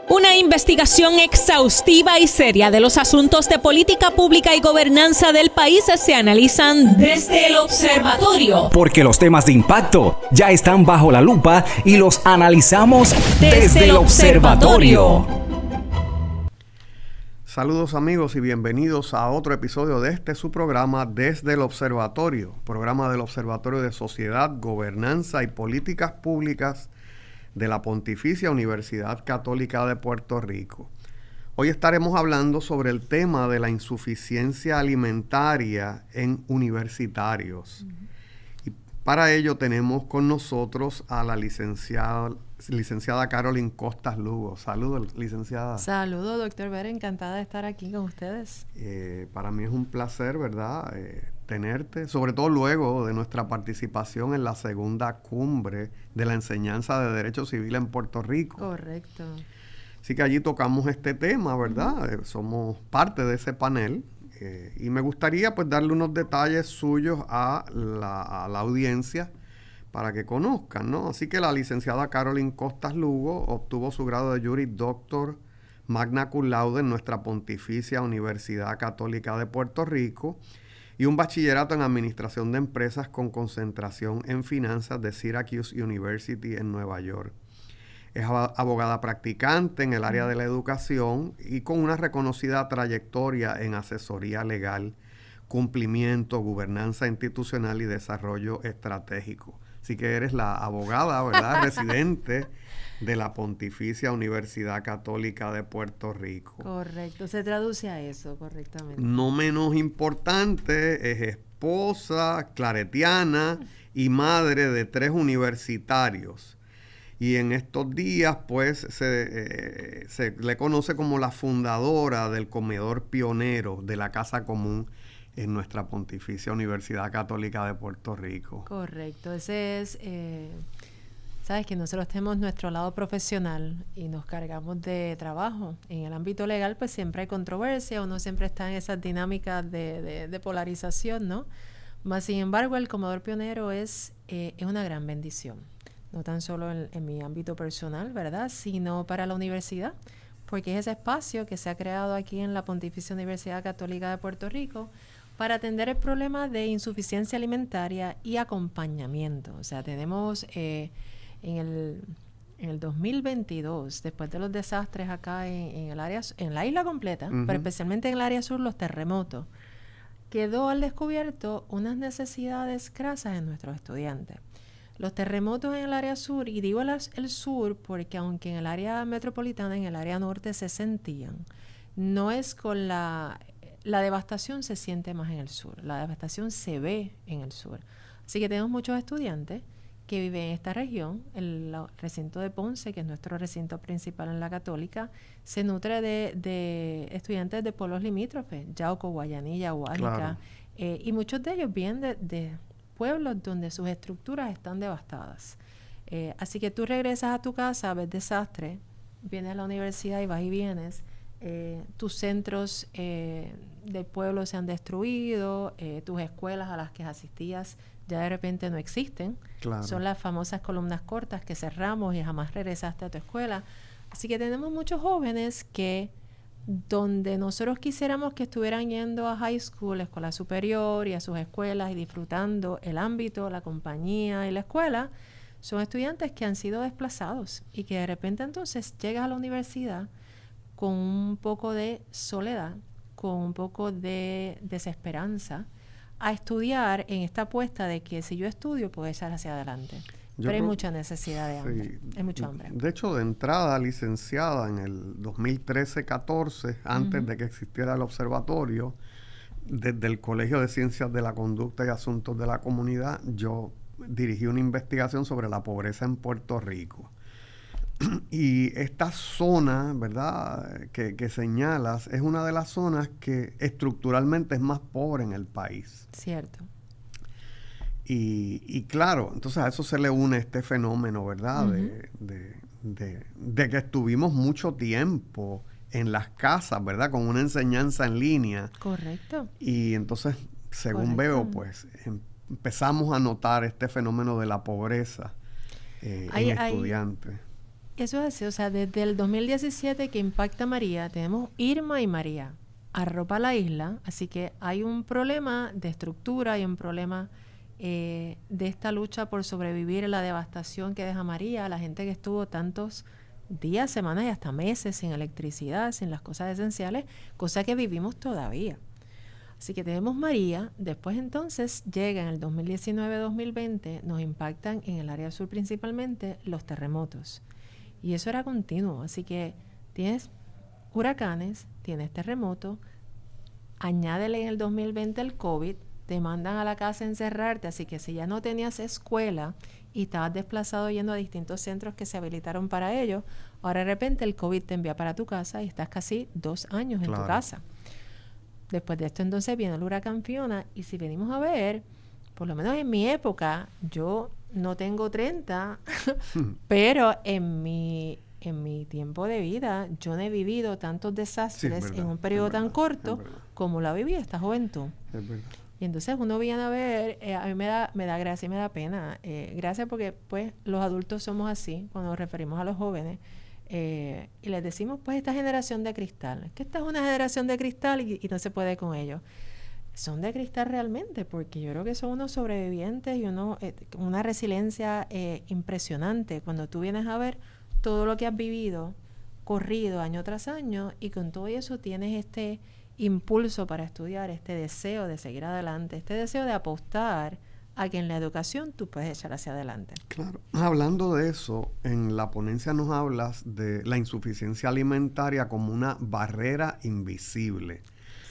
Una investigación exhaustiva y seria de los asuntos de política pública y gobernanza del país se analizan desde el observatorio. Porque los temas de impacto ya están bajo la lupa y los analizamos desde el observatorio. Saludos amigos y bienvenidos a otro episodio de su programa Desde el Observatorio, programa del Observatorio de Sociedad, Gobernanza y Políticas Públicas de la Pontificia Universidad Católica de Puerto Rico. Hoy estaremos hablando sobre el tema de la insuficiencia alimentaria en universitarios. Y para ello tenemos con nosotros a la licenciada Carolyn Costas Lugo. Saludos, licenciada. Saludos, doctor Vera. Encantada de estar aquí con ustedes. Para mí es un placer, ¿verdad?, tenerte, sobre todo luego de nuestra participación en la segunda cumbre de la enseñanza de Derecho Civil en Puerto Rico. Correcto. Así que allí tocamos este tema, ¿verdad? Somos parte de ese panel y me gustaría pues darle unos detalles suyos a la audiencia para que conozcan, ¿no? Así que la licenciada Carolyn Costas Lugo obtuvo su grado de Juris Doctor Magna Cum Laude en nuestra Pontificia Universidad Católica de Puerto Rico y un bachillerato en Administración de Empresas con concentración en Finanzas de Syracuse University en Nueva York. Es abogada practicante en el área de la educación y con una reconocida trayectoria en asesoría legal, cumplimiento, gobernanza institucional y desarrollo estratégico. Así que eres la abogada, ¿verdad?, residente de la Pontificia Universidad Católica de Puerto Rico. Correcto, se traduce a eso correctamente. No menos importante, es esposa claretiana y madre de 3 universitarios. Y en estos días, pues, se le conoce como la fundadora del comedor pionero de la Casa Común en nuestra Pontificia Universidad Católica de Puerto Rico. Correcto, ese es, sabes que nosotros tenemos nuestro lado profesional y nos cargamos de trabajo. En el ámbito legal, pues siempre hay controversia, uno siempre está en esas dinámicas de polarización, ¿no? Mas, sin embargo, el comedor pionero es una gran bendición, no tan solo en mi ámbito personal, ¿verdad?, sino para la universidad, porque es ese espacio que se ha creado aquí en la Pontificia Universidad Católica de Puerto Rico para atender el problema de insuficiencia alimentaria y acompañamiento. O sea, tenemos en el 2022, después de los desastres acá en el área, en la isla completa, pero especialmente en el área sur, los terremotos, quedó al descubierto unas necesidades crasas en nuestros estudiantes. Los terremotos en el área sur, y digo el sur porque aunque en el área metropolitana, en el área norte se sentían, no es con la devastación se siente más en el sur, la devastación se ve en el sur. Así que tenemos muchos estudiantes que viven en esta región. El recinto de Ponce, que es nuestro recinto principal en la Católica, se nutre de estudiantes de pueblos limítrofes, Yauco, Guayanilla, Guánica, claro. Y muchos de ellos vienen de pueblos donde sus estructuras están devastadas. Así que tú regresas a tu casa, ves desastre, vienes a la universidad y vas y vienes. Tus centros del pueblo se han destruido, tus escuelas a las que asistías ya de repente no existen. Claro. Son las famosas columnas cortas que cerramos y jamás regresaste a tu escuela. Así que tenemos muchos jóvenes que donde nosotros quisiéramos que estuvieran yendo a high school, escuela superior y a sus escuelas y disfrutando el ámbito, la compañía y la escuela, son estudiantes que han sido desplazados y que de repente entonces llegas a la universidad con un poco de soledad, con un poco de desesperanza, a estudiar en esta apuesta de que si yo estudio puedo echar hacia adelante. Pero hay mucha necesidad de hambre, sí, hay mucho hambre. De hecho, de entrada, licenciada, en el 2013-14, antes de que existiera el observatorio, desde el Colegio de Ciencias de la Conducta y Asuntos de la Comunidad, yo dirigí una investigación sobre la pobreza en Puerto Rico. Y esta zona, ¿verdad?, que señalas, es una de las zonas que estructuralmente es más pobre en el país. Cierto. Y claro, entonces a eso se le une este fenómeno, ¿verdad?, de que estuvimos mucho tiempo en las casas, ¿verdad?, con una enseñanza en línea. Correcto. Y entonces, según veo, pues empezamos a notar este fenómeno de la pobreza en estudiantes. Eso es así, o sea, desde el 2017 que impacta María, tenemos Irma y María, arropa la isla, así que hay un problema de estructura, hay un problema de esta lucha por sobrevivir a la devastación que deja María, la gente que estuvo tantos días, semanas y hasta meses sin electricidad, sin las cosas esenciales, cosa que vivimos todavía. Así que tenemos María, después entonces llega en el 2019-2020, nos impactan en el área sur principalmente los terremotos. Y eso era continuo, así que tienes huracanes, tienes terremotos, añádele en el 2020 el COVID, te mandan a la casa a encerrarte, así que si ya no tenías escuela y estabas desplazado yendo a distintos centros que se habilitaron para ello, ahora de repente el COVID te envía para tu casa y estás casi 2 años en tu casa. Después de esto entonces viene el huracán Fiona y si venimos a ver, por lo menos en mi época, yo no tengo 30, pero en mi tiempo de vida yo no he vivido tantos desastres en un periodo tan corto como la viví esta juventud. Es verdad. Y entonces uno viene a ver, a mí me da gracia y me da pena. Gracias porque pues los adultos somos así cuando nos referimos a los jóvenes. Y les decimos pues esta generación de cristal. Que esta es una generación de cristal y no se puede con ellos. Son de cristal realmente porque yo creo que son unos sobrevivientes y una resiliencia impresionante cuando tú vienes a ver todo lo que has vivido, corrido año tras año y con todo eso tienes este impulso para estudiar, este deseo de seguir adelante, este deseo de apostar a que en la educación tú puedes echar hacia adelante. Claro. Hablando de eso, en la ponencia nos hablas de la insuficiencia alimentaria como una barrera invisible.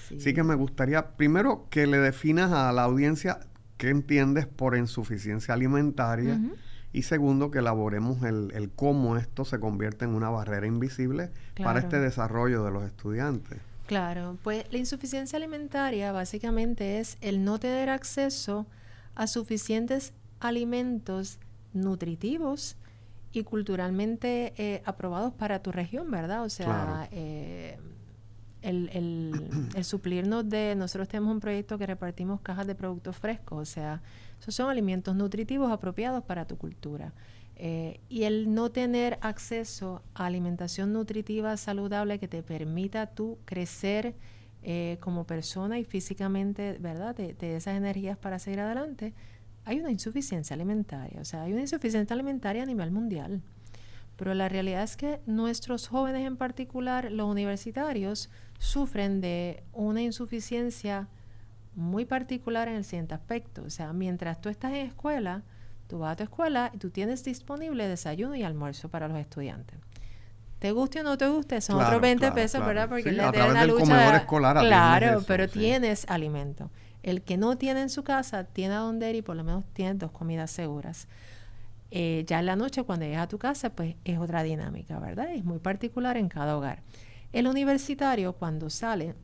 Sí. Así que me gustaría, primero, que le definas a la audiencia qué entiendes por insuficiencia alimentaria y segundo, que elaboremos el cómo esto se convierte en una barrera invisible para este desarrollo de los estudiantes. Claro, pues la insuficiencia alimentaria básicamente es el no tener acceso a suficientes alimentos nutritivos y culturalmente aprobados para tu región, ¿verdad? O sea, el suplirnos de... Nosotros tenemos un proyecto que repartimos cajas de productos frescos, o sea, esos son alimentos nutritivos apropiados para tu cultura. Y el no tener acceso a alimentación nutritiva saludable que te permita tú crecer como persona y físicamente, ¿verdad? De esas energías para seguir adelante, hay una insuficiencia alimentaria. O sea, hay una insuficiencia alimentaria a nivel mundial. Pero la realidad es que nuestros jóvenes en particular, los universitarios, sufren de una insuficiencia muy particular en el siguiente aspecto. O sea, mientras tú estás en escuela, tú vas a tu escuela y tú tienes disponible desayuno y almuerzo para los estudiantes. Te guste o no te guste, son otros 20 pesos, ¿verdad? Porque sí, le a través una del lucha comedor escolar. Claro, eso, pero tienes alimento. El que no tiene en su casa, tiene a dónde ir y por lo menos tiene 2 comidas seguras. Ya en la noche, cuando llegas a tu casa, pues es otra dinámica, ¿verdad? Es muy particular en cada hogar. El universitario, cuando sale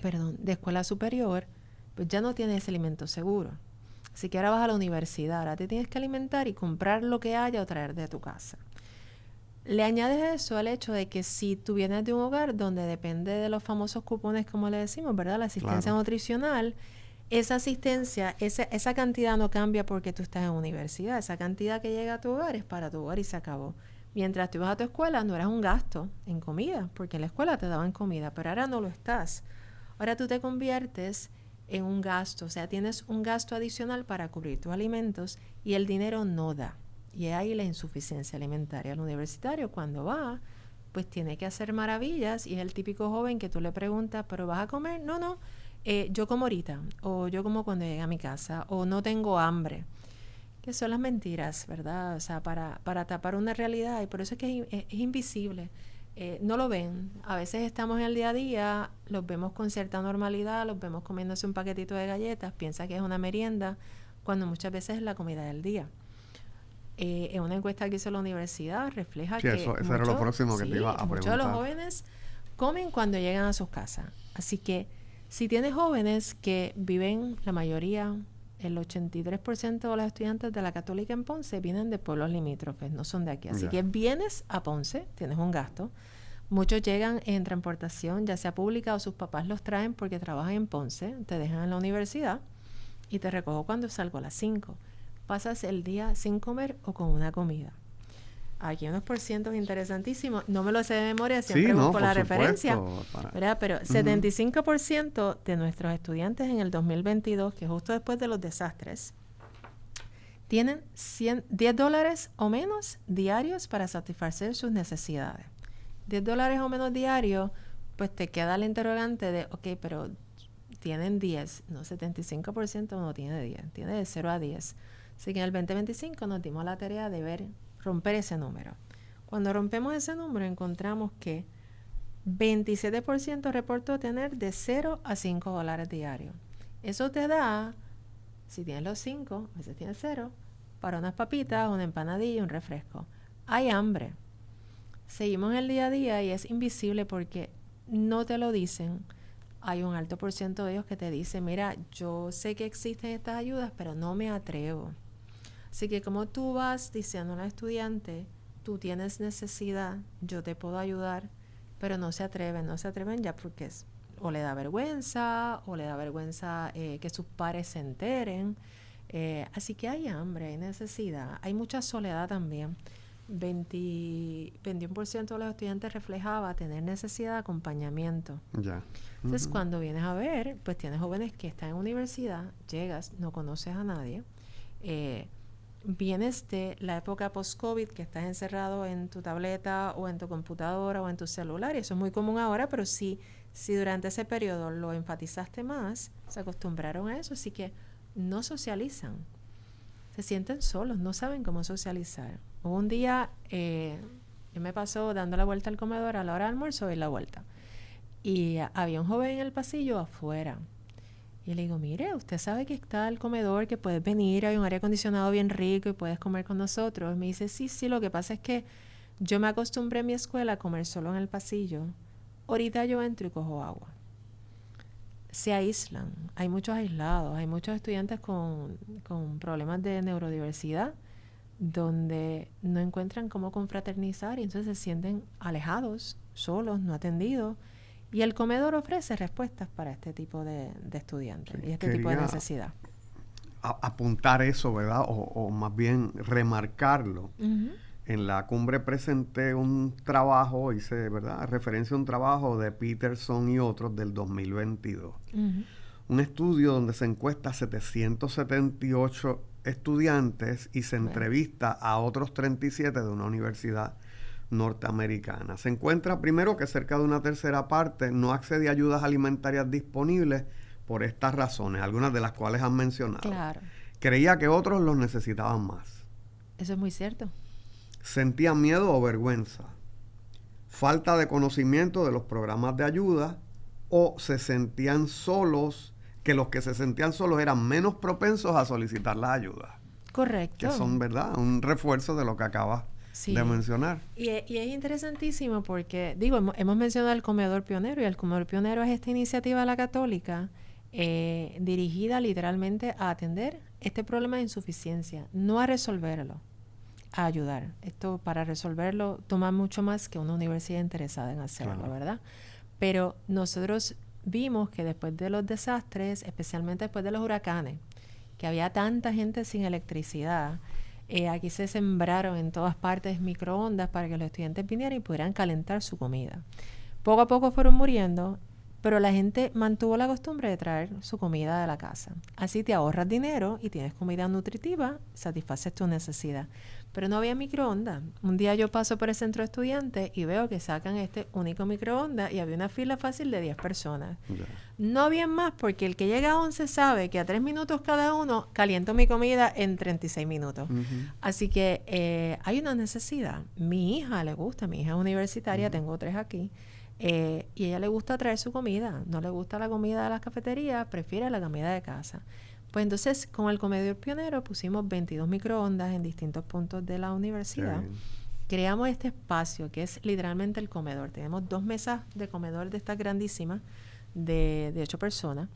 de escuela superior, pues ya no tiene ese alimento seguro. Así que ahora vas a la universidad, ahora te tienes que alimentar y comprar lo que haya o traer de tu casa. Le añades eso al hecho de que si tú vienes de un hogar donde depende de los famosos cupones, como le decimos, ¿verdad? La asistencia nutricional, esa asistencia, esa cantidad no cambia porque tú estás en universidad. Esa cantidad que llega a tu hogar es para tu hogar y se acabó. Mientras tú ibas a tu escuela no eras un gasto en comida, porque en la escuela te daban comida, pero ahora no lo estás. Ahora tú te conviertes en un gasto, o sea, tienes un gasto adicional para cubrir tus alimentos y el dinero no da. Y es ahí la insuficiencia alimentaria. El universitario cuando va, pues tiene que hacer maravillas y es el típico joven que tú le preguntas, ¿pero vas a comer? No, yo como ahorita, o yo como cuando llegue a mi casa, o no tengo hambre. Que son las mentiras, ¿verdad? O sea, para tapar una realidad y por eso es que es invisible. No lo ven. A veces estamos en el día a día, los vemos con cierta normalidad, los vemos comiéndose un paquetito de galletas, piensa que es una merienda, cuando muchas veces es la comida del día. En una encuesta que hizo la universidad refleja que eso era lo próximo que te iba a preguntar. Muchos de los jóvenes comen cuando llegan a sus casas. Así que si tienes jóvenes que viven, la mayoría, el 83% de los estudiantes de la Católica en Ponce vienen de pueblos limítrofes, no son de aquí. Así que vienes a Ponce, tienes un gasto. Muchos llegan en transportación, ya sea pública o sus papás los traen porque trabajan en Ponce, te dejan en la universidad y te recojo cuando salgo a las 5. Pasas el día sin comer o con una comida. aquí unos porcientos interesantísimos. No me lo sé de memoria, siempre busco la referencia. ¿Verdad? Pero 75% de nuestros estudiantes en el 2022, que es justo después de los desastres, tienen $10 o menos diarios para satisfacer sus necesidades. $10 o menos diarios, pues te queda el interrogante de, ok, pero tienen 10. No, 75% no tiene 10, tiene de 0 a 10. Así que en el 2025 nos dimos la tarea de romper ese número. Cuando rompemos ese número, encontramos que 27% reportó tener de 0 a $5 diarios. Eso te da, si tienes los 5, a veces tienes 0, para unas papitas, una empanadilla y un refresco. Hay hambre. Seguimos el día a día y es invisible porque no te lo dicen. Hay un alto por ciento de ellos que te dicen, mira, yo sé que existen estas ayudas, pero no me atrevo. Así que como tú vas diciendo a un estudiante, tú tienes necesidad, yo te puedo ayudar, pero no se atreven ya porque o le da vergüenza que sus pares se enteren. Así que hay hambre, hay necesidad, hay mucha soledad también. 21% de los estudiantes reflejaba tener necesidad de acompañamiento. Ya. Entonces, cuando vienes a ver, pues tienes jóvenes que están en universidad, llegas, no conoces a nadie, vienes de la época post-COVID, que estás encerrado en tu tableta o en tu computadora o en tu celular, y eso es muy común ahora, pero si durante ese periodo lo enfatizaste más, se acostumbraron a eso, así que no socializan, se sienten solos, no saben cómo socializar. Hubo un día, yo me pasó dando la vuelta al comedor a la hora del almuerzo y la vuelta. Y había un joven en el pasillo afuera. Y le digo, mire, usted sabe que está el comedor, que puedes venir, hay un aire acondicionado bien rico y puedes comer con nosotros. Me dice, sí, lo que pasa es que yo me acostumbré en mi escuela a comer solo en el pasillo. Ahorita yo entro y cojo agua. Se aíslan, hay muchos aislados, hay muchos estudiantes con problemas de neurodiversidad, donde no encuentran cómo confraternizar y entonces se sienten alejados, solos, no atendidos. Y el comedor ofrece respuestas para este tipo de estudiantes y este tipo de necesidad. Apuntar eso, ¿verdad? O más bien remarcarlo. En la cumbre presenté un trabajo, hice, ¿verdad?, referencia a un trabajo de Peterson y otros del 2022. Un estudio donde se encuesta a 778 estudiantes y se entrevista a otros 37 de una universidad norteamericana. Se encuentra primero que cerca de una tercera parte no accede a ayudas alimentarias disponibles por estas razones, algunas de las cuales han mencionado. Claro. Creía que otros los necesitaban más. Eso es muy cierto. Sentían miedo o vergüenza, falta de conocimiento de los programas de ayuda, o se sentían solos, que los que se sentían solos eran menos propensos a solicitar la ayuda. Correcto. Que son, ¿verdad?, un refuerzo de lo que acabas de mencionar. Y es interesantísimo porque, hemos mencionado el Comedor Pionero, y el Comedor Pionero es esta iniciativa de la Católica dirigida literalmente a atender este problema de insuficiencia, no a resolverlo, a ayudar. Esto, para resolverlo, toma mucho más que una universidad interesada en hacerlo, claro, ¿verdad? Pero nosotros vimos que después de los desastres, especialmente después de los huracanes, que había tanta gente sin electricidad, aquí se sembraron en todas partes microondas para que los estudiantes vinieran y pudieran calentar su comida. Poco a poco fueron muriendo, pero la gente mantuvo la costumbre de traer su comida de la casa. Así te ahorras dinero y tienes comida nutritiva, satisfaces tu necesidad. Pero no había microondas. Un día yo paso por el centro de estudiantes y veo que sacan este único microondas y había una fila fácil de 10 personas. Yeah. No había más, porque el que llega a 11 sabe que a 3 minutos cada uno caliento mi comida en 36 minutos. Así que hay una necesidad. Mi hija le gusta, mi hija es universitaria, tengo 3 aquí, y a ella le gusta traer su comida. No le gusta la comida de las cafeterías, prefiere la comida de casa. Pues entonces, con el Comedor Pionero pusimos 22 microondas en distintos puntos de la universidad. Creamos este espacio que es literalmente el comedor. Tenemos 2 mesas de comedor de estas grandísimas, de 8 personas.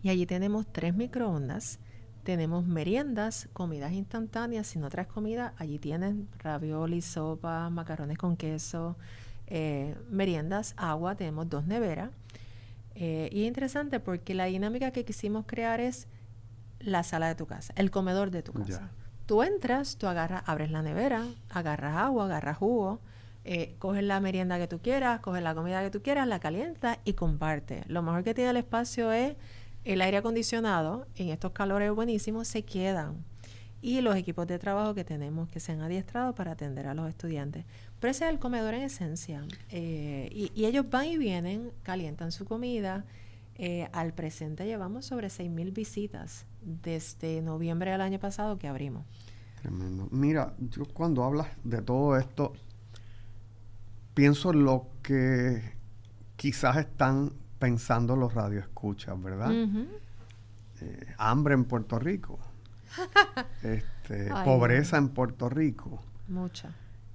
Y allí tenemos 3 microondas. Tenemos meriendas, comidas instantáneas. Si no traes comida, allí tienen ravioli, sopa, macarrones con queso, meriendas, agua. Tenemos 2 neveras. Y es interesante porque la dinámica que quisimos crear es la sala de tu casa, el comedor de tu casa. tú entras, abres la nevera, agarras agua, agarras jugo, coges la merienda que tú quieras, coges la comida que tú quieras, la calientas y comparte. Lo mejor que tiene el espacio es el aire acondicionado. En estos calores buenísimos se quedan. Y los equipos de trabajo que tenemos que se han adiestrado para atender a los estudiantes. Pero ese es el comedor en esencia. Y ellos van y vienen, calientan su comida. Al presente llevamos sobre 6,000 visitas desde noviembre del año pasado que abrimos. Tremendo. Mira, yo cuando hablas de todo esto, pienso en lo que quizás están pensando los radioescuchas, ¿verdad? Uh-huh. Hambre en Puerto Rico. Pobreza en Puerto Rico. Mucha.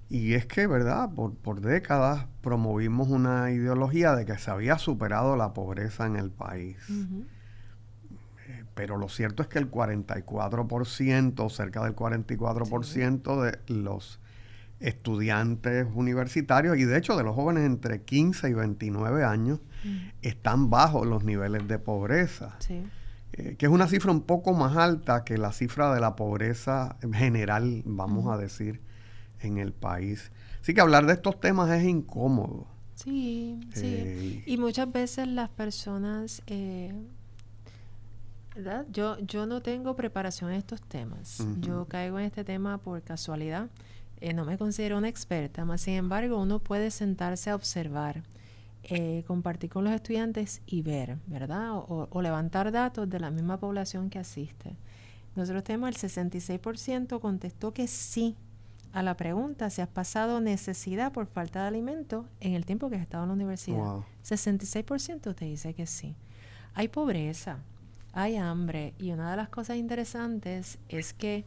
Y es que, ¿verdad? Por décadas promovimos una ideología de que se había superado la pobreza en el país. Uh-huh. Pero lo cierto es que el 44%, cerca del 44% de los estudiantes universitarios, y de hecho de los jóvenes entre 15 y 29 años, están bajo los niveles de pobreza. Sí. Que es una cifra un poco más alta que la cifra de la pobreza general, vamos a decir, en el país. Así que hablar de estos temas es incómodo. Sí, sí. Y muchas veces las personas, ¿verdad? Yo no tengo preparación en estos temas. Uh-huh. Yo caigo en este tema por casualidad. No me considero una experta, más sin embargo uno puede sentarse a observar, compartir con los estudiantes y ver, ¿verdad? O levantar datos de la misma población que asiste. Nosotros tenemos el 66% contestó que sí a la pregunta si has pasado necesidad por falta de alimento en el tiempo que has estado en la universidad. Wow. 66% te dice que sí. Hay pobreza, hay hambre, y una de las cosas interesantes es que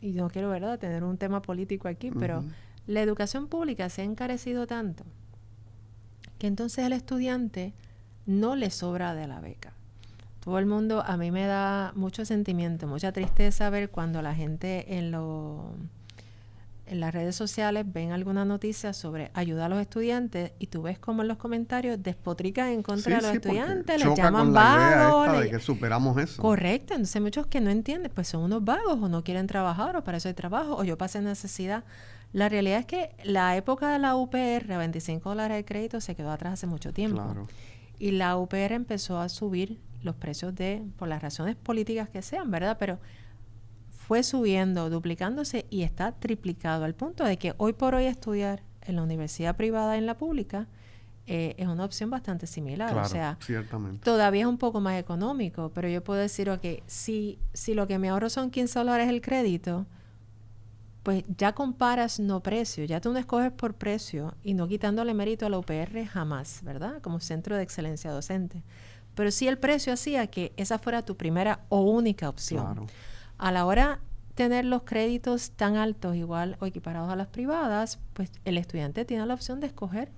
y no quiero, ¿verdad?, tener un tema político aquí, pero la educación pública se ha encarecido tanto que entonces el estudiante no le sobra de la beca. Todo el mundo, a mí me da mucho sentimiento, mucha tristeza ver cuando la gente en las redes sociales ven alguna noticia sobre ayuda a los estudiantes y tú ves como en los comentarios despotrican en contra de los estudiantes, les llaman vagos. De que superamos eso. Correcto, entonces muchos que no entienden, pues son unos vagos o no quieren trabajar o para eso hay trabajo o yo pasé necesidad. La realidad es que la época de la UPR a $25 de crédito se quedó atrás hace mucho tiempo. Claro. Y la UPR empezó a subir los precios por las razones políticas que sean, ¿verdad? Pero fue subiendo, duplicándose y está triplicado al punto de que hoy por hoy estudiar en la universidad privada y en la pública es una opción bastante similar. Claro, o sea, ciertamente. Todavía es un poco más económico, pero yo puedo decir, ok, si lo que me ahorro son $15 el crédito, pues ya comparas no precio, ya tú no escoges por precio y no quitándole mérito a la UPR jamás, ¿verdad? Como centro de excelencia docente. Pero sí el precio hacía que esa fuera tu primera o única opción. Claro. A la hora de tener los créditos tan altos, igual o equiparados a las privadas, pues el estudiante tiene la opción de escoger.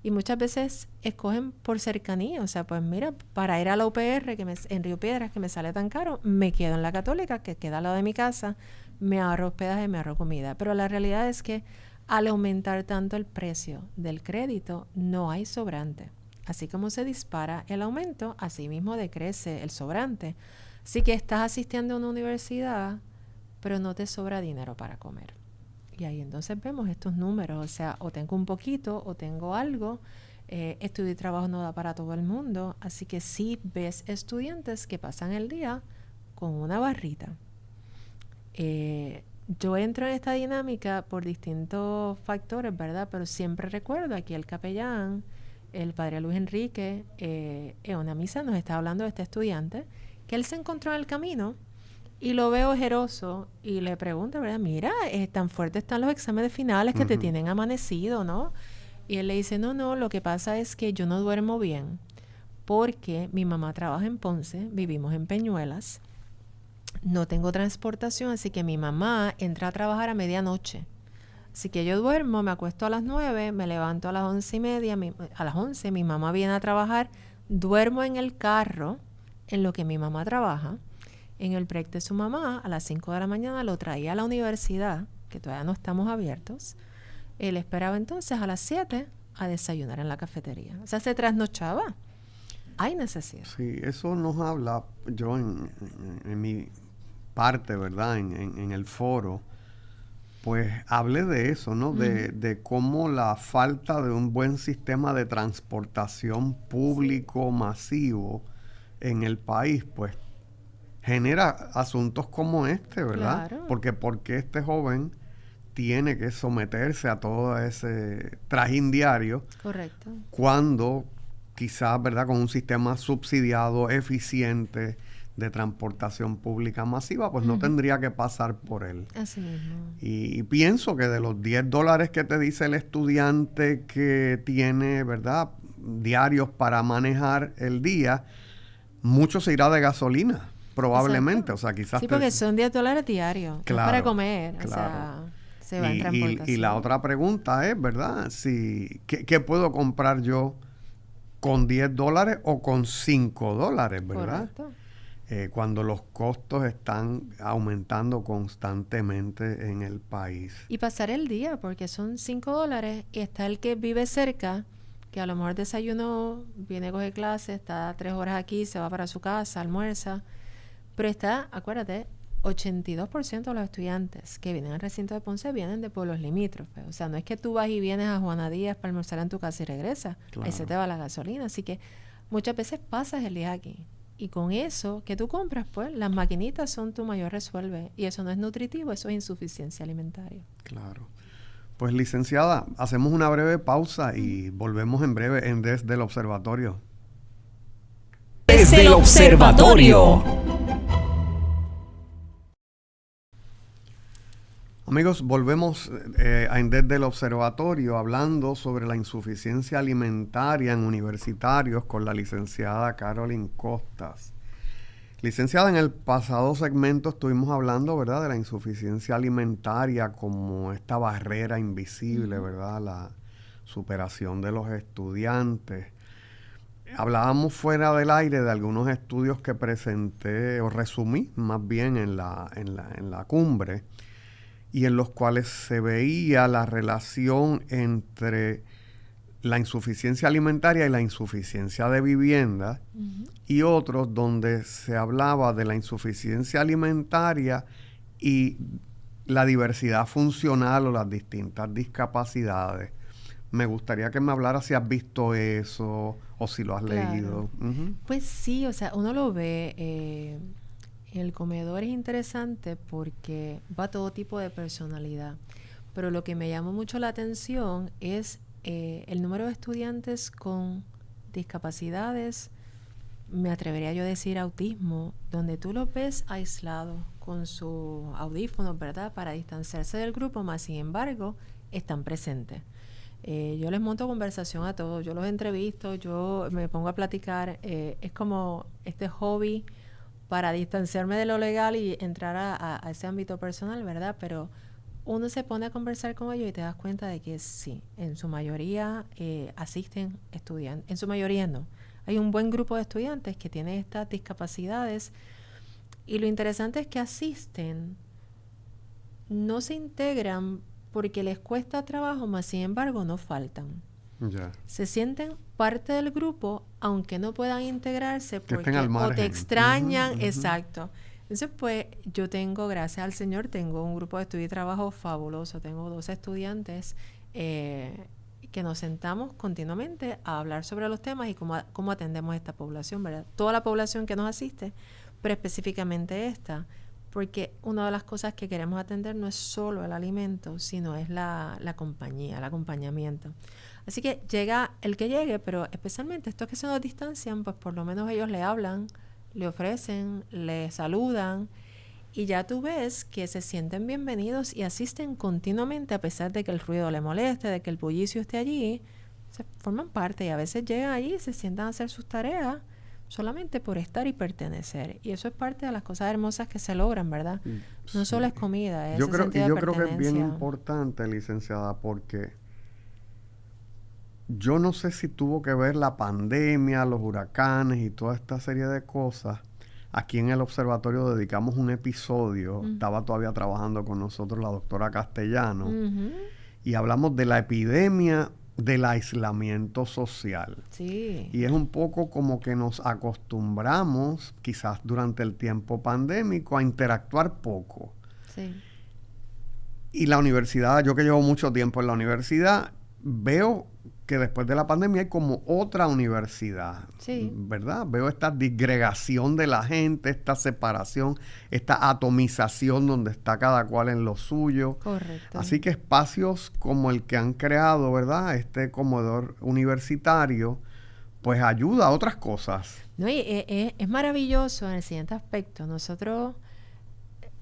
Y muchas veces escogen por cercanía. O sea, pues mira, para ir a la UPR, en Río Piedras, que me sale tan caro, me quedo en la Católica, que queda al lado de mi casa, me ahorro hospedaje, me ahorro comida. Pero la realidad es que al aumentar tanto el precio del crédito, no hay sobrante. Así como se dispara el aumento, así mismo decrece el sobrante. Así que estás asistiendo a una universidad, pero no te sobra dinero para comer. Y ahí entonces vemos estos números, o sea, o tengo un poquito, o tengo algo, estudio y trabajo no da para todo el mundo, así que sí ves estudiantes que pasan el día con una barrita. Yo entro en esta dinámica por distintos factores, ¿verdad? Pero siempre recuerdo aquí el capellán, el padre Luis Enrique, en una misa nos está hablando de este estudiante, que él se encontró en el camino y lo ve ojeroso y le pregunta, ¿verdad? Mira, tan fuertes están los exámenes finales que te tienen amanecido, ¿no? Y él le dice, no, lo que pasa es que yo no duermo bien porque mi mamá trabaja en Ponce, vivimos en Peñuelas, no tengo transportación, así que mi mamá entra a trabajar a medianoche. Así que yo duermo, me acuesto a las 9, me levanto a las 11:30, a las 11 mi mamá viene a trabajar, duermo en el carro en lo que mi mamá trabaja. En el break de su mamá, a las 5 de la mañana, lo traía a la universidad, que todavía no estamos abiertos. Él esperaba entonces a las 7 a desayunar en la cafetería. O sea, se trasnochaba. hay necesidad. Sí, eso nos habla, yo en mi parte, ¿verdad? En el foro, pues hablé de eso, ¿no? De cómo la falta de un buen sistema de transportación público masivo en el país, pues genera asuntos como este, ¿verdad? Claro. Porque este joven tiene que someterse a todo ese trajín diario. Correcto. Cuando quizás, ¿verdad? Con un sistema subsidiado, eficiente de transportación pública masiva, pues no tendría que pasar por él. Así mismo. Y pienso que de los $10 que te dice el estudiante que tiene, ¿verdad? Diarios para manejar el día, mucho se irá de gasolina, probablemente. Exacto. O sea, quizás... Sí, porque son $10 diarios. Claro, es para comer. claro. O sea, se va en transportación. Y la otra pregunta es, ¿verdad? ¿Qué puedo comprar yo con $10 o con $5, ¿verdad? Correcto. Cuando los costos están aumentando constantemente en el país. Y pasar el día, porque son $5 y está el que vive cerca, que a lo mejor desayunó, viene a coger clases, está 3 horas aquí, se va para su casa, almuerza. Pero está, acuérdate, 82% de los estudiantes que vienen al recinto de Ponce vienen de pueblos limítrofes. O sea, no es que tú vas y vienes a Juana Díaz para almorzar en tu casa y regresas. Claro. Ahí se te va la gasolina. Así que muchas veces pasas el día aquí. Y con eso que tú compras, pues, las maquinitas son tu mayor resuelve. Y eso no es nutritivo, eso es insuficiencia alimentaria. Claro. Pues, licenciada, hacemos una breve pausa y volvemos en breve en Desde el Observatorio. Desde el Observatorio. Amigos, volvemos desde el observatorio hablando sobre la insuficiencia alimentaria en universitarios con la licenciada Carolyn Costas. Licenciada, en el pasado segmento estuvimos hablando, ¿verdad?, de la insuficiencia alimentaria como esta barrera invisible, ¿verdad?, la superación de los estudiantes. Hablábamos fuera del aire de algunos estudios que presenté o resumí más bien en la cumbre, y en los cuales se veía la relación entre la insuficiencia alimentaria y la insuficiencia de vivienda, y otros donde se hablaba de la insuficiencia alimentaria y la diversidad funcional o las distintas discapacidades. Me gustaría que me hablara si has visto eso o si lo has leído. Pues sí, o sea, uno lo ve... El comedor es interesante porque va a todo tipo de personalidad, pero lo que me llamó mucho la atención es el número de estudiantes con discapacidades, me atrevería yo a decir autismo, donde tú los ves aislados con sus audífonos, ¿verdad?, para distanciarse del grupo, más sin embargo, están presentes. Yo les monto conversación a todos, yo los entrevisto, yo me pongo a platicar, es como este hobby para distanciarme de lo legal y entrar a ese ámbito personal, ¿verdad? Pero uno se pone a conversar con ellos y te das cuenta de que sí, en su mayoría asisten estudiantes, en su mayoría no. Hay un buen grupo de estudiantes que tienen estas discapacidades y lo interesante es que asisten, no se integran porque les cuesta trabajo, más sin embargo no faltan. Ya. Se sienten parte del grupo, aunque no puedan integrarse porque o te extrañan, exacto. Entonces, pues, yo tengo, gracias al Señor, tengo un grupo de estudio y trabajo fabuloso. Tengo 12 estudiantes que nos sentamos continuamente a hablar sobre los temas y cómo atendemos a esta población, ¿verdad? Toda la población que nos asiste, pero específicamente esta, porque una de las cosas que queremos atender no es solo el alimento, sino es la compañía, el acompañamiento. Así que llega el que llegue, pero especialmente estos que se nos distancian, pues por lo menos ellos le hablan, le ofrecen, le saludan y ya tú ves que se sienten bienvenidos y asisten continuamente a pesar de que el ruido le moleste, de que el bullicio esté allí. Se forman parte y a veces llegan allí y se sientan a hacer sus tareas solamente por estar y pertenecer. Y eso es parte de las cosas hermosas que se logran, ¿verdad? Sí. No solo es comida, es yo creo que es bien importante, licenciada, porque yo no sé si tuvo que ver la pandemia, los huracanes y toda esta serie de cosas. Aquí en el observatorio dedicamos un episodio, estaba todavía trabajando con nosotros la doctora Castellano, y hablamos de la epidemia del aislamiento social. Sí. Y es un poco como que nos acostumbramos, quizás durante el tiempo pandémico, a interactuar poco. Sí. Y la universidad, yo que llevo mucho tiempo en la universidad, veo que después de la pandemia hay como otra universidad, Sí. ¿verdad? Veo esta disgregación de la gente, esta separación, esta atomización donde está cada cual en lo suyo. Correcto. Así que espacios como el que han creado, ¿verdad? Este comedor universitario, pues ayuda a otras cosas. No, y es maravilloso en el siguiente aspecto. Nosotros,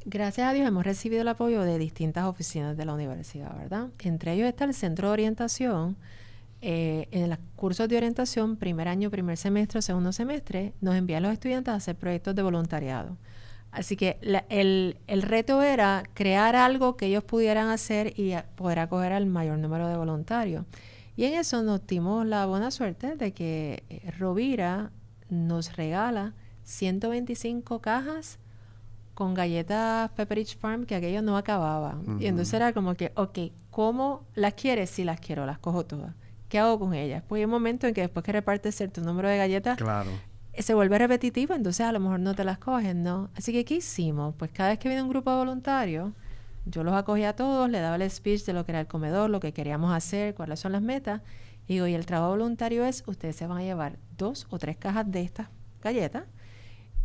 gracias a Dios, hemos recibido el apoyo de distintas oficinas de la universidad, ¿verdad? Entre ellos está el Centro de Orientación. En los cursos de orientación, primer año, primer semestre, segundo semestre, nos envían los estudiantes a hacer proyectos de voluntariado. Así que el reto era crear algo que ellos pudieran hacer y poder acoger al mayor número de voluntarios. Y en eso nos dimos la buena suerte de que Rovira nos regala 125 cajas con galletas Pepperidge Farm, que aquello no acababa. Y entonces era como que, ok, ¿cómo las quieres? Sí las quiero, las cojo todas. ¿Qué hago con ellas? Pues hay un momento en que después que repartes cierto número de galletas, Claro. Se vuelve repetitivo, entonces a lo mejor no te las coges, ¿no? Así que, ¿qué hicimos? Pues cada vez que viene un grupo de voluntarios, yo los acogía a todos, le daba el speech de lo que era el comedor, lo que queríamos hacer, cuáles son las metas. Y digo, y el trabajo voluntario es, ustedes se van a llevar 2 o 3 cajas de estas galletas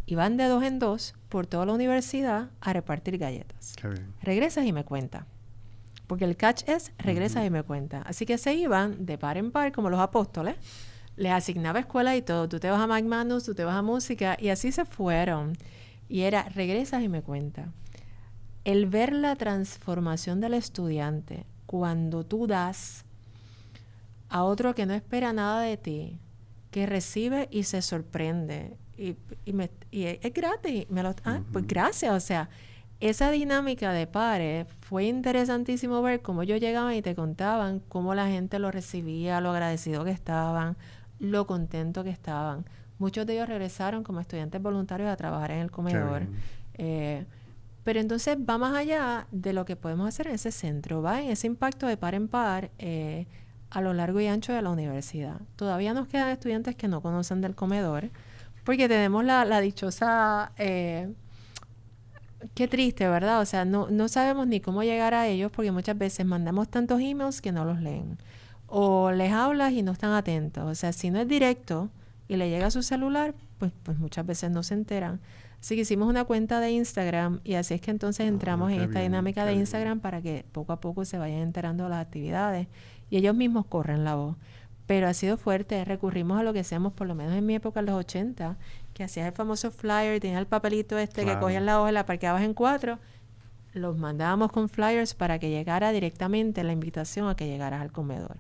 y van de 2 en 2 por toda la universidad a repartir galletas. Qué bien. Regresas y me cuentas. Porque el catch es, regresas y me cuentas. Así que se iban de par en par, como los apóstoles. Les asignaba escuela y todo. Tú te vas a McManus, tú te vas a música. Y así se fueron. Y era, regresas y me cuentas. El ver la transformación del estudiante cuando tú das a otro que no espera nada de ti, que recibe y se sorprende. Y es gratis. Pues gracias. O sea, esa dinámica de pares fue interesantísimo ver cómo ellos llegaban y te contaban cómo la gente lo recibía, lo agradecido que estaban, lo contento que estaban. Muchos de ellos regresaron como estudiantes voluntarios a trabajar en el comedor. Pero entonces va más allá de lo que podemos hacer en ese centro, va en ese impacto de par en par a lo largo y ancho de la universidad. Todavía nos quedan estudiantes que no conocen del comedor, porque tenemos la dichosa... qué triste, ¿verdad? O sea, no sabemos ni cómo llegar a ellos porque muchas veces mandamos tantos emails que no los leen. O les hablas y no están atentos. O sea, si no es directo y le llega a su celular, pues muchas veces no se enteran. Así que hicimos una cuenta de Instagram y así es que entonces entramos en esta dinámica de Instagram para que poco a poco se vayan enterando de las actividades y ellos mismos corren la voz. Pero ha sido fuerte, recurrimos a lo que hacíamos por lo menos en mi época, en los 80, que hacías el famoso flyer, tenías el papelito que cogías la hoja, la parqueabas en 4, los mandábamos con flyers para que llegara directamente la invitación a que llegaras al comedor.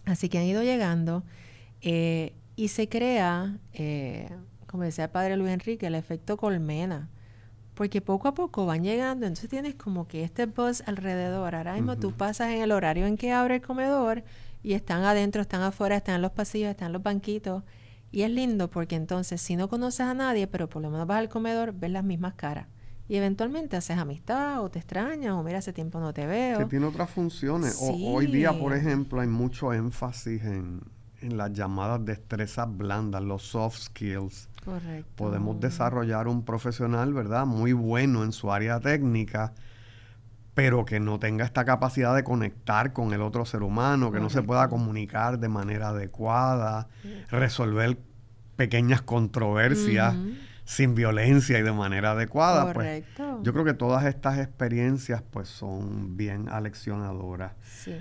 Así que han ido llegando y se crea, como decía el padre Luis Enrique, el efecto colmena, porque poco a poco van llegando, entonces tienes como que este buzz alrededor. Ahora mismo tú pasas en el horario en que abre el comedor y están adentro, están afuera, están en los pasillos, están en los banquitos. Y es lindo porque entonces si no conoces a nadie, pero por lo menos vas al comedor, ves las mismas caras. Y eventualmente haces amistad o te extrañas o mira, hace tiempo no te veo. Que tiene otras funciones. Sí. Hoy día, por ejemplo, hay mucho énfasis en las llamadas destrezas blandas, los soft skills. Correcto. Podemos desarrollar un profesional, ¿verdad? Muy bueno en su área técnica, pero que no tenga esta capacidad de conectar con el otro ser humano, que no se pueda comunicar de manera adecuada, resolver pequeñas controversias sin violencia y de manera adecuada. Correcto. Pues, yo creo que todas estas experiencias pues son bien aleccionadoras. Sí.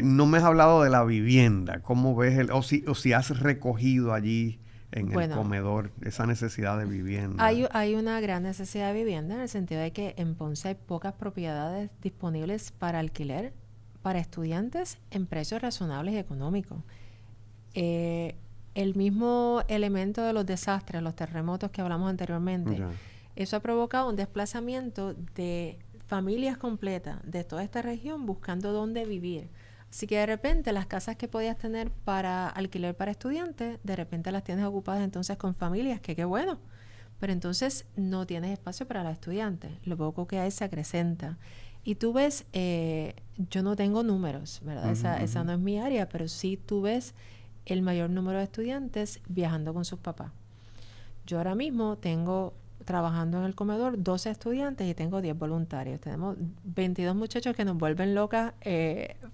No me has hablado de la vivienda. ¿Cómo ves o si has recogido allí en el comedor esa necesidad de vivienda? Hay una gran necesidad de vivienda en el sentido de que en Ponce hay pocas propiedades disponibles para alquiler para estudiantes en precios razonables y económicos. El mismo elemento de los desastres, los terremotos que hablamos anteriormente, eso ha provocado un desplazamiento de familias completas de toda esta región buscando dónde vivir. Así que de repente las casas que podías tener para alquiler para estudiantes, de repente las tienes ocupadas entonces con familias, que qué bueno. Pero entonces no tienes espacio para los estudiantes. Lo poco que hay se acrecenta. Y tú ves, yo no tengo números, ¿verdad? Esa no es mi área, pero sí tú ves el mayor número de estudiantes viajando con sus papás. Yo ahora mismo tengo, trabajando en el comedor, 12 estudiantes y tengo 10 voluntarios. Tenemos 22 muchachos que nos vuelven locas,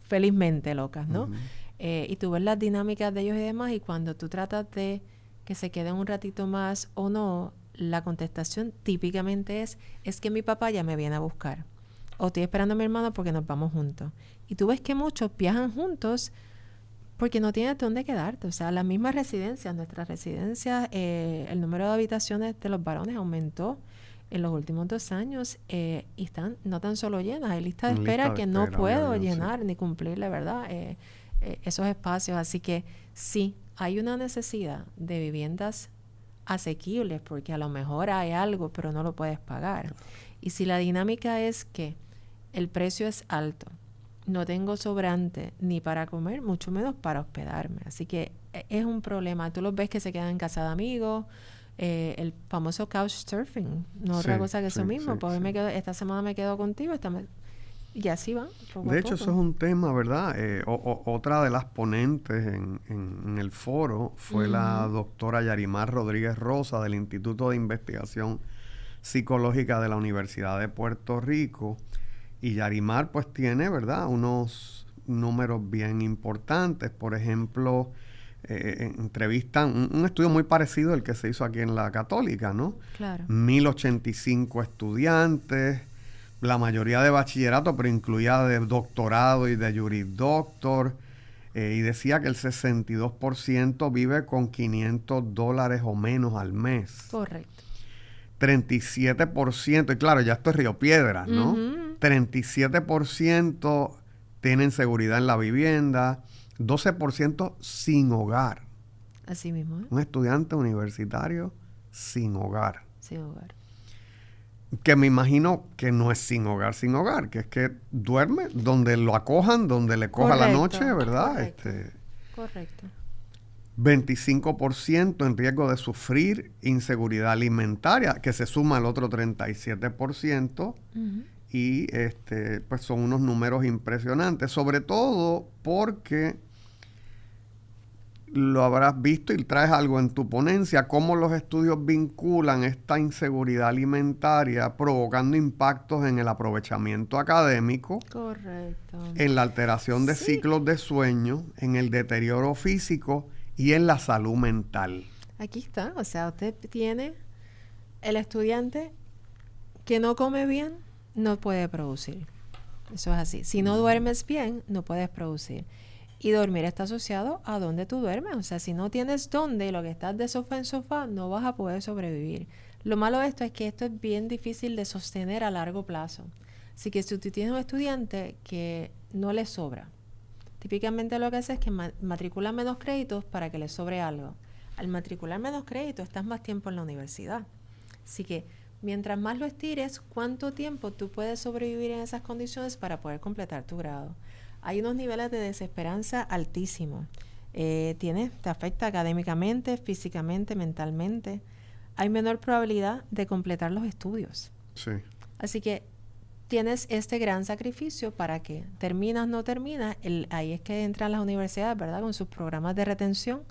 felizmente locas, ¿no? Y tú ves las dinámicas de ellos y demás, y cuando tú tratas de que se queden un ratito más o no, la contestación típicamente es que mi papá ya me viene a buscar. O estoy esperando a mi hermano porque nos vamos juntos. Y tú ves que muchos viajan juntos porque no tienes dónde quedarte. O sea, las mismas residencias, nuestras residencias, el número de habitaciones de los varones aumentó en los últimos 2 años y están no tan solo llenas, hay lista de espera que no puedo llenar ni cumplir, la verdad, esos espacios. Así que sí, hay una necesidad de viviendas asequibles porque a lo mejor hay algo, pero no lo puedes pagar. Y si la dinámica es que el precio es alto, no tengo sobrante ni para comer, mucho menos para hospedarme. Así que es un problema. Tú los ves que se quedan en casa de amigos, el famoso couchsurfing, no otra cosa que eso mismo. Pues me quedo, esta semana me quedo contigo, y así va. De hecho, eso es un tema, ¿verdad? Otra de las ponentes en el foro fue la doctora Yarimar Rodríguez Rosa del Instituto de Investigación Psicológica de la Universidad de Puerto Rico. Y Yarimar pues tiene, ¿verdad?, unos números bien importantes. Por ejemplo, entrevistan un estudio muy parecido al que se hizo aquí en la Católica, ¿no? Claro. 1,085 estudiantes, la mayoría de bachillerato, pero incluía de doctorado y de Juris Doctor. Y decía que el 62% vive con $500 o menos al mes. Correcto. 37%, y claro, ya esto es Río Piedras, ¿no? 37% tienen seguridad en la vivienda, 12% sin hogar. Así mismo, ¿eh? Un estudiante universitario sin hogar. Sin hogar. Que me imagino que no es sin hogar, que es que duerme donde lo acojan, donde le coja la noche, ¿verdad? Correcto. 25% en riesgo de sufrir inseguridad alimentaria, que se suma al otro 37%, y pues son unos números impresionantes, sobre todo porque lo habrás visto y traes algo en tu ponencia, cómo los estudios vinculan esta inseguridad alimentaria provocando impactos en el aprovechamiento académico, correcto, en la alteración de ciclos de sueño, en el deterioro físico y en la salud mental. Aquí está, o sea, usted tiene el estudiante que no come bien, no puede producir. Eso es así. Si no duermes bien, no puedes producir. Y dormir está asociado a dónde tú duermes. O sea, si no tienes dónde y lo que estás de sofá en sofá, no vas a poder sobrevivir. Lo malo de esto es que esto es bien difícil de sostener a largo plazo. Así que si tú tienes un estudiante que no le sobra, típicamente lo que hace es que matricula menos créditos para que le sobre algo. Al matricular menos créditos, estás más tiempo en la universidad. Así que mientras más lo estires, ¿cuánto tiempo tú puedes sobrevivir en esas condiciones para poder completar tu grado? Hay unos niveles de desesperanza altísimos. Te afecta académicamente, físicamente, mentalmente. Hay menor probabilidad de completar los estudios. Sí. Así que tienes este gran sacrificio para que terminas, no terminas. Ahí es que entran las universidades, ¿verdad? Con sus programas de retención,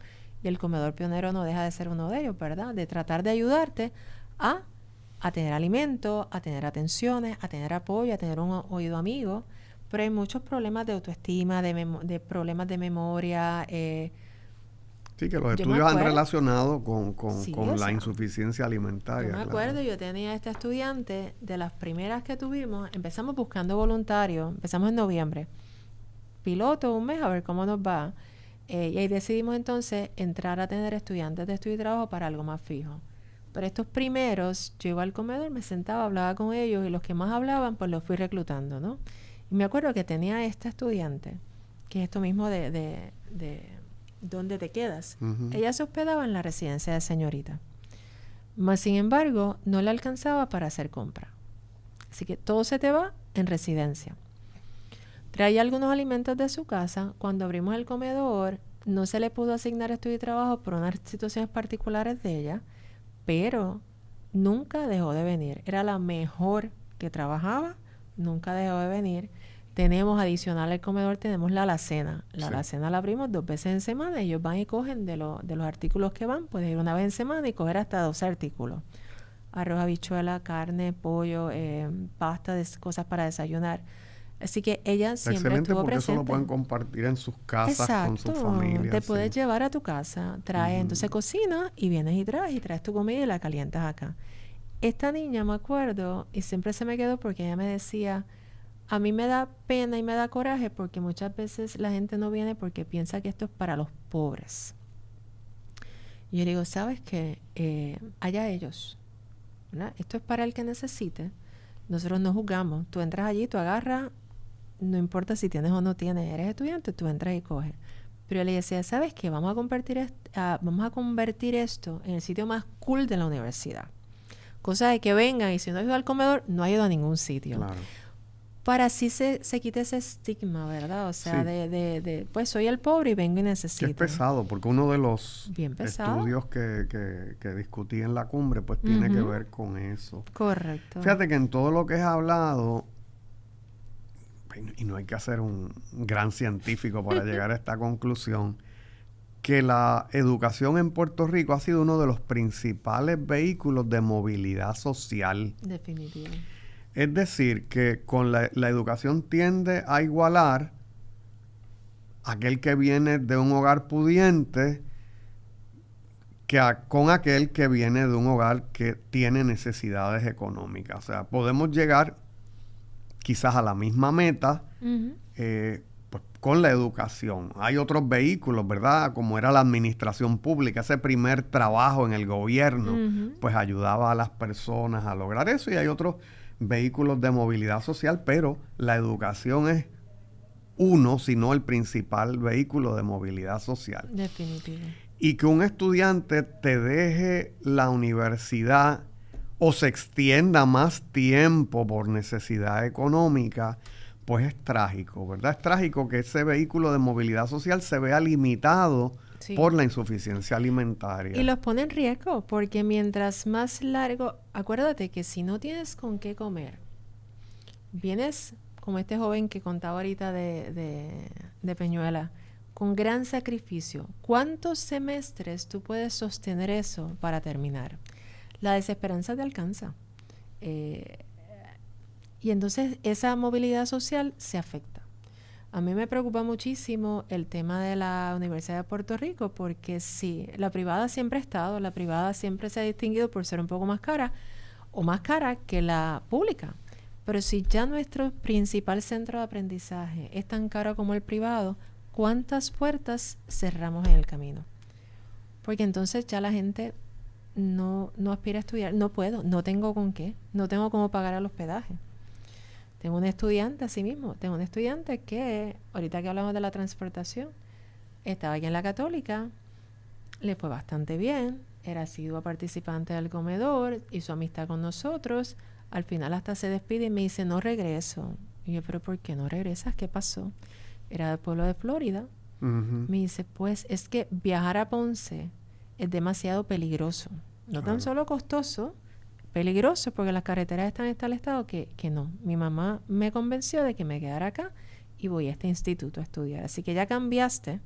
y el comedor pionero no deja de ser uno de ellos, ¿verdad? De tratar de ayudarte a tener alimento, a tener atenciones, a tener apoyo, a tener un oído amigo. Pero hay muchos problemas de autoestima, de problemas de memoria. Sí, que los estudios han relacionado con la insuficiencia alimentaria. Yo me acuerdo, yo tenía este estudiante, de las primeras que tuvimos, empezamos buscando voluntarios, empezamos en noviembre, piloto, un mes, a ver cómo nos va. Y ahí decidimos entonces entrar a tener estudiantes de estudio y trabajo para algo más fijo. Pero estos primeros, yo iba al comedor, me sentaba, hablaba con ellos, y los que más hablaban, pues los fui reclutando, ¿no? Y me acuerdo que tenía esta estudiante, que es esto mismo de dónde te quedas. Ella se hospedaba en la residencia de señorita. Mas, sin embargo, no le alcanzaba para hacer compra. Así que todo se te va en residencia. Traía algunos alimentos de su casa. Cuando abrimos el comedor, no se le pudo asignar estudio y trabajo por unas situaciones particulares de ella, pero nunca dejó de venir. Era la mejor que trabajaba, nunca dejó de venir. Tenemos adicional al comedor, tenemos la alacena. La alacena la abrimos 2 veces en semana. Ellos van y cogen de los artículos que van. Puedes ir una vez en semana y coger hasta 12 artículos. Arroz, habichuela, carne, pollo, pasta, cosas para desayunar. Así que ella siempre excelente, estuvo porque presente. Eso lo pueden compartir en sus casas, con su familia. Te puedes llevar a tu casa, traes, entonces cocinas y vienes y traes tu comida y la calientas acá. Esta niña, me acuerdo, y siempre se me quedó porque ella me decía, a mí me da pena y me da coraje porque muchas veces la gente no viene porque piensa que esto es para los pobres. Y yo le digo, ¿sabes qué? Allá ellos, ¿verdad? Esto es para el que necesite. Nosotros no juzgamos. Tú entras allí, tú agarras, no importa si tienes o no tienes, eres estudiante, tú entras y coges. Pero yo le decía, ¿sabes qué? Vamos a convertir esto en el sitio más cool de la universidad. Cosa de que vengan y si no ha ido al comedor, no ha ido a ningún sitio. Claro. Para así se quite ese estigma, ¿verdad? O sea, pues soy el pobre y vengo y necesito. Que es pesado, porque uno de los Bien pesado. estudios que discutí en la cumbre, pues tiene que ver con eso. Correcto. Fíjate que en todo lo que has hablado, y no hay que ser un gran científico para llegar a esta conclusión, que la educación en Puerto Rico ha sido uno de los principales vehículos de movilidad social. Definitivo. Es decir, que con la educación tiende a igualar aquel que viene de un hogar pudiente con aquel que viene de un hogar que tiene necesidades económicas. O sea, podemos llegar quizás a la misma meta pues, con la educación. Hay otros vehículos, ¿verdad? Como era la administración pública, ese primer trabajo en el gobierno, pues ayudaba a las personas a lograr eso, y hay otros vehículos de movilidad social, pero la educación es uno, si no el principal vehículo de movilidad social. Definitivo. Y que un estudiante te deje la universidad o se extienda más tiempo por necesidad económica, pues es trágico, ¿verdad? Es trágico que ese vehículo de movilidad social se vea limitado por la insuficiencia alimentaria. Y los pone en riesgo, porque mientras más largo, acuérdate que si no tienes con qué comer, vienes como este joven que contaba ahorita de Peñuela, con gran sacrificio. ¿Cuántos semestres tú puedes sostener eso para terminar? La desesperanza te alcanza. Y entonces esa movilidad social se afecta. A mí me preocupa muchísimo el tema de la Universidad de Puerto Rico, porque sí, la privada siempre ha estado, la privada siempre se ha distinguido por ser un poco más cara o más cara que la pública. Pero si ya nuestro principal centro de aprendizaje es tan caro como el privado, ¿cuántas puertas cerramos en el camino? Porque entonces ya la gente no aspira a estudiar. No puedo, no tengo con qué, no tengo cómo pagar el hospedaje. Tengo un estudiante, así mismo, tengo un estudiante que, ahorita que hablamos de la transportación, estaba aquí en la Católica, le fue bastante bien, era asidua participante del comedor, hizo amistad con nosotros, al final hasta se despide y me dice, no regreso. Y yo, ¿pero por qué no regresas? ¿Qué pasó? Era del pueblo de Florida. Me dice, pues es que viajar a Ponce es demasiado peligroso. No tan solo costoso, peligroso, porque las carreteras están en tal estado que no. Mi mamá me convenció de que me quedara acá y voy a este instituto a estudiar. Así que ya cambiaste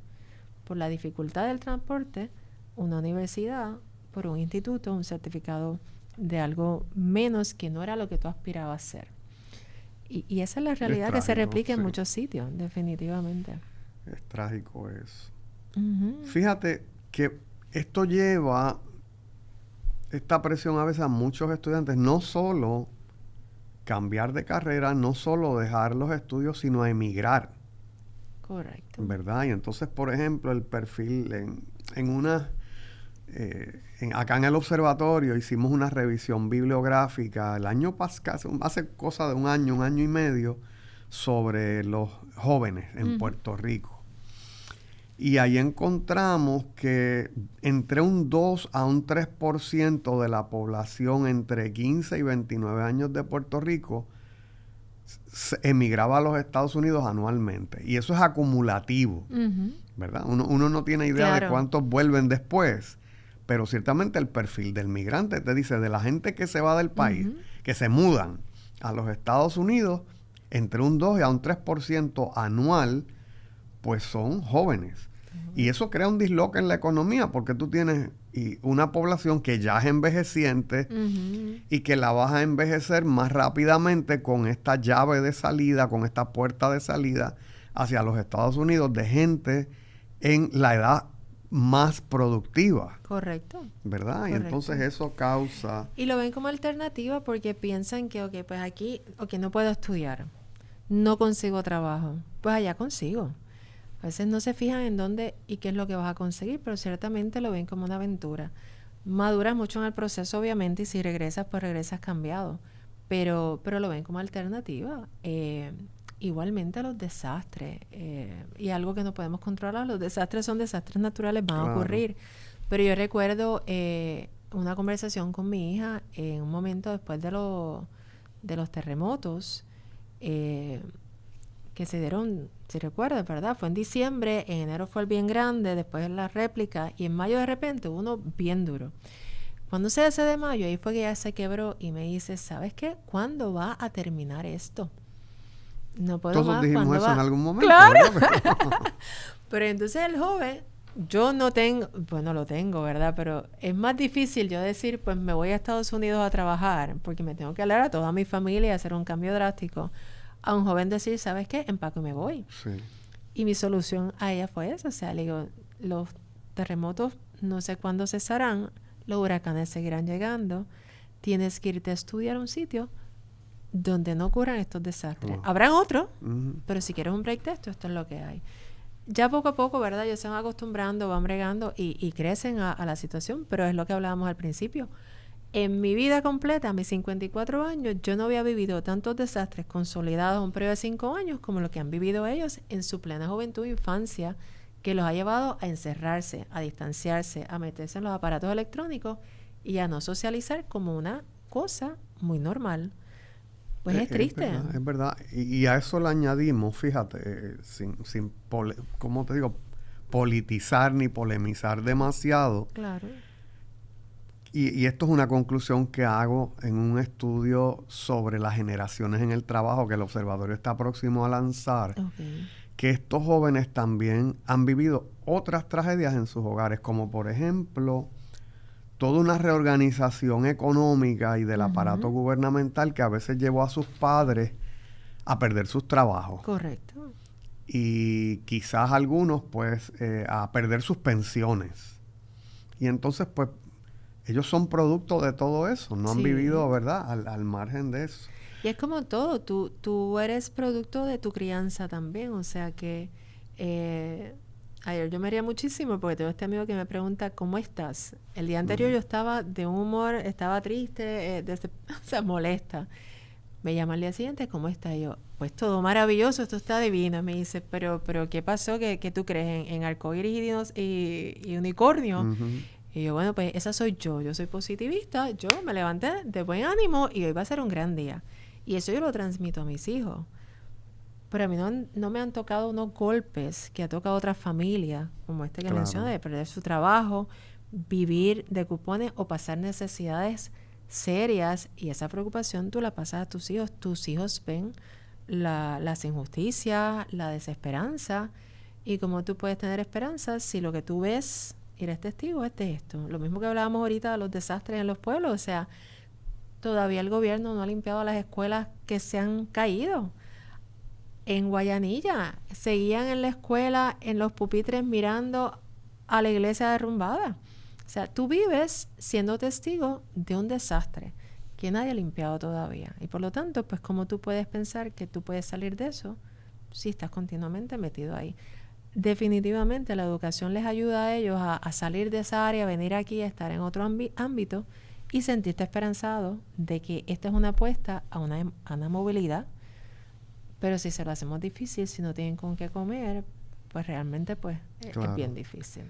por la dificultad del transporte una universidad por un instituto, un certificado de algo menos que no era lo que tú aspirabas a hacer. Y esa es la realidad que se replica en muchos sitios, definitivamente. Es trágico eso. Fíjate que esto lleva esta presión a veces a muchos estudiantes, no solo cambiar de carrera, no solo dejar los estudios, sino a emigrar. Correcto. ¿Verdad? Y entonces, por ejemplo, el perfil acá en el observatorio hicimos una revisión bibliográfica el año pasado, hace cosa de un año y medio, sobre los jóvenes en Puerto Rico. Y ahí encontramos que entre un 2 a un 3% de la población entre 15 y 29 años de Puerto Rico emigraba a los Estados Unidos anualmente. Y eso es acumulativo, ¿verdad? Uno no tiene idea de cuántos vuelven después. Pero ciertamente el perfil del migrante te dice, de la gente que se va del país, que se mudan a los Estados Unidos, entre un 2 y a un 3% anual, pues son jóvenes. Y eso crea un disloque en la economía, porque tú tienes una población que ya es envejeciente y que la vas a envejecer más rápidamente con esta llave de salida, con esta puerta de salida hacia los Estados Unidos de gente en la edad más productiva. Correcto. ¿Verdad? Correcto. Y entonces eso causa... Y lo ven como alternativa porque piensan que, pues aquí, no puedo estudiar, no consigo trabajo, pues allá consigo. A veces no se fijan en dónde y qué es lo que vas a conseguir, pero ciertamente lo ven como una aventura. Maduras mucho en el proceso, obviamente, y si regresas, pues regresas cambiado. Pero lo ven como alternativa. Igualmente a los desastres. Y algo que no podemos controlar, los desastres son desastres naturales, van a ocurrir. Pero yo recuerdo una conversación con mi hija en un momento después de los terremotos, que se dieron, si recuerdas, ¿verdad? Fue en diciembre, en enero fue el bien grande, después la réplica, y en mayo de repente uno bien duro. Cuando se hace de mayo, ahí fue que ella se quebró y me dice, ¿sabes qué? ¿Cuándo va a terminar esto? No puedo Todos más. dijimos eso en algún momento. ¡Claro! Pero entonces el joven, yo no tengo, bueno, lo tengo, ¿verdad? Pero es más difícil yo decir, pues me voy a Estados Unidos a trabajar, porque me tengo que hablar a toda mi familia y hacer un cambio drástico. A un joven decir, ¿sabes qué? Empaco y me voy. Sí. Y mi solución a ella fue esa. O sea, le digo, los terremotos no sé cuándo cesarán, los huracanes seguirán llegando, tienes que irte a estudiar a un sitio donde no ocurran estos desastres. Habrán otros, pero si quieres un break de esto es lo que hay. Ya poco a poco, ¿verdad? Ellos se van acostumbrando, van bregando y crecen a la situación, pero es lo que hablábamos al principio. En mi vida completa, a mis 54 años, yo no había vivido tantos desastres consolidados en un periodo de 5 años como lo que han vivido ellos en su plena juventud e infancia, que los ha llevado a encerrarse, a distanciarse, a meterse en los aparatos electrónicos y a no socializar como una cosa muy normal. Pues es triste. Es verdad. Y a eso le añadimos, fíjate, ¿cómo te digo? Politizar ni polemizar demasiado. Claro. Y esto es una conclusión que hago en un estudio sobre las generaciones en el trabajo que el Observatorio está próximo a lanzar, que estos jóvenes también han vivido otras tragedias en sus hogares, como por ejemplo, toda una reorganización económica y del aparato gubernamental que a veces llevó a sus padres a perder sus trabajos. Correcto. Y quizás algunos, pues, a perder sus pensiones. Y entonces, pues, ellos son producto de todo eso, no han vivido, ¿verdad?, al margen de eso. Y es como todo, tú eres producto de tu crianza también, o sea que ayer yo me reía muchísimo porque tengo este amigo que me pregunta, ¿cómo estás? El día anterior yo estaba de un humor, estaba triste, o sea, molesta. Me llama al día siguiente, ¿cómo estás? Y yo, pues todo maravilloso, esto está divino. Me dice, pero ¿qué pasó? ¿Qué tú crees? ¿En arcoíris y unicornio? Y yo, bueno, pues esa soy yo soy positivista, yo me levanté de buen ánimo y hoy va a ser un gran día. Y eso yo lo transmito a mis hijos. Pero a mí no me han tocado unos golpes que ha tocado otras familias, como este que mencioné, de perder su trabajo, vivir de cupones o pasar necesidades serias, y esa preocupación tú la pasas a tus hijos ven las injusticias, la desesperanza, y cómo tú puedes tener esperanza si lo que tú ves y eres testigo es de esto. Lo mismo que hablábamos ahorita de los desastres en los pueblos, o sea, todavía el gobierno no ha limpiado las escuelas que se han caído. En Guayanilla seguían en la escuela, en los pupitres mirando a la iglesia derrumbada. O sea, tú vives siendo testigo de un desastre que nadie ha limpiado todavía. Y por lo tanto, pues, ¿cómo tú puedes pensar que tú puedes salir de eso si estás continuamente metido ahí? Definitivamente la educación les ayuda a ellos a salir de esa área, a venir aquí, a estar en otro ámbito y sentirte esperanzado de que esta es una apuesta a una movilidad. Pero si se lo hacemos difícil, si no tienen con qué comer, pues realmente pues es bien difícil.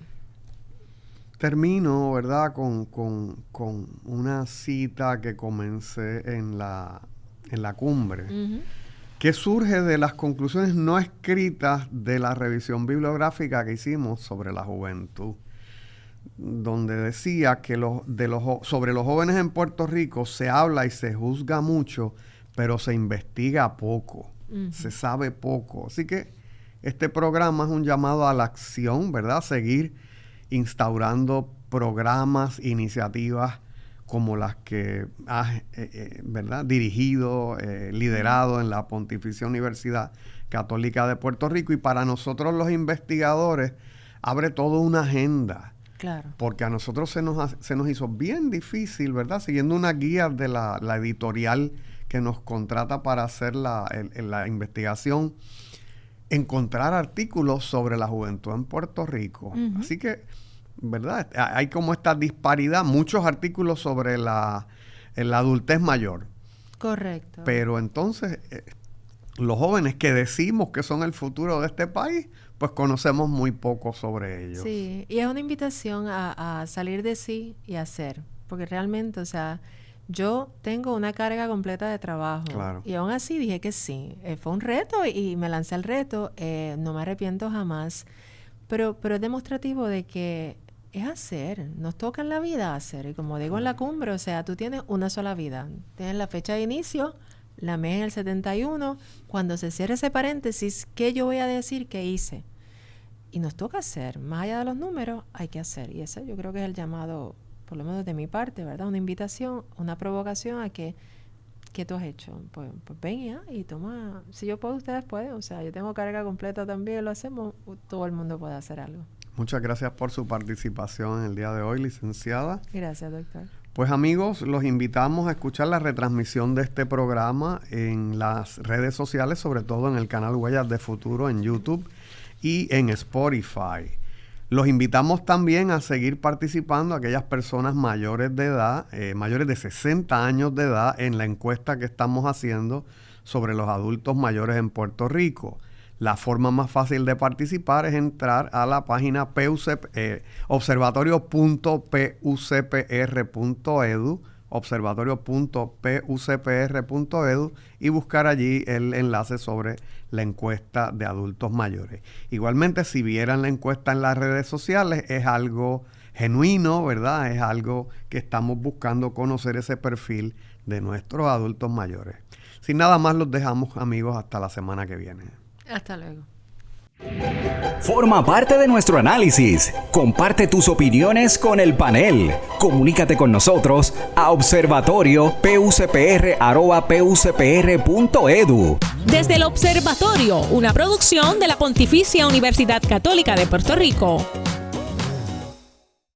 Termino, ¿verdad?, con una cita que comencé en la cumbre, que surge de las conclusiones no escritas de la revisión bibliográfica que hicimos sobre la juventud, donde decía que sobre los jóvenes en Puerto Rico se habla y se juzga mucho, pero se investiga poco. se sabe poco. Así que este programa es un llamado a la acción, ¿verdad? Seguir instaurando programas, iniciativas como las que has ¿verdad? Dirigido, liderado en la Pontificia Universidad Católica de Puerto Rico. Y para nosotros los investigadores abre toda una agenda. Claro. Porque a nosotros se nos hizo bien difícil, ¿verdad? Siguiendo una guía de la editorial que nos contrata para hacer la investigación, encontrar artículos sobre la juventud en Puerto Rico. Uh-huh. Así que, ¿verdad? Hay como esta disparidad, muchos artículos sobre la adultez mayor. Correcto. Pero entonces, los jóvenes que decimos que son el futuro de este país, pues conocemos muy poco sobre ellos. Sí, y es una invitación a salir de sí y hacer, porque realmente, o sea, yo tengo una carga completa de trabajo. Claro. Y aún así dije que sí. Fue un reto y me lancé al reto. No me arrepiento jamás. Pero es demostrativo de que es hacer. Nos toca en la vida hacer. Y como digo en la cumbre, o sea, tú tienes una sola vida. Tienes la fecha de inicio, la mes en el 71. Cuando se cierre ese paréntesis, ¿qué yo voy a decir que hice? Y nos toca hacer. Más allá de los números, hay que hacer. Y ese yo creo que es el llamado, por lo menos de mi parte, ¿verdad? Una invitación, una provocación a que ¿qué tú has hecho? Pues ven ya y toma. Si yo puedo, ustedes pueden. O sea, yo tengo carga completa también, lo hacemos. Todo el mundo puede hacer algo. Muchas gracias por su participación en el día de hoy, licenciada. Gracias, doctor. Pues amigos, los invitamos a escuchar la retransmisión de este programa en las redes sociales, sobre todo en el canal Huellas de Futuro en YouTube y en Spotify. Los invitamos también a seguir participando aquellas personas mayores de edad, mayores de 60 años de edad, en la encuesta que estamos haciendo sobre los adultos mayores en Puerto Rico. La forma más fácil de participar es entrar a la página observatorio.pucpr.edu, observatorio.pucpr.edu, y buscar allí el enlace sobre la encuesta de adultos mayores. Igualmente, si vieran la encuesta en las redes sociales, es algo genuino, ¿verdad? Es algo que estamos buscando conocer, ese perfil de nuestros adultos mayores. Sin nada más, los dejamos, amigos, hasta la semana que viene. Hasta luego. Forma parte de nuestro análisis. Comparte tus opiniones con el panel. Comunícate con nosotros a observatorio.pucpr@pucpr.edu. Desde el Observatorio, una producción de la Pontificia Universidad Católica de Puerto Rico.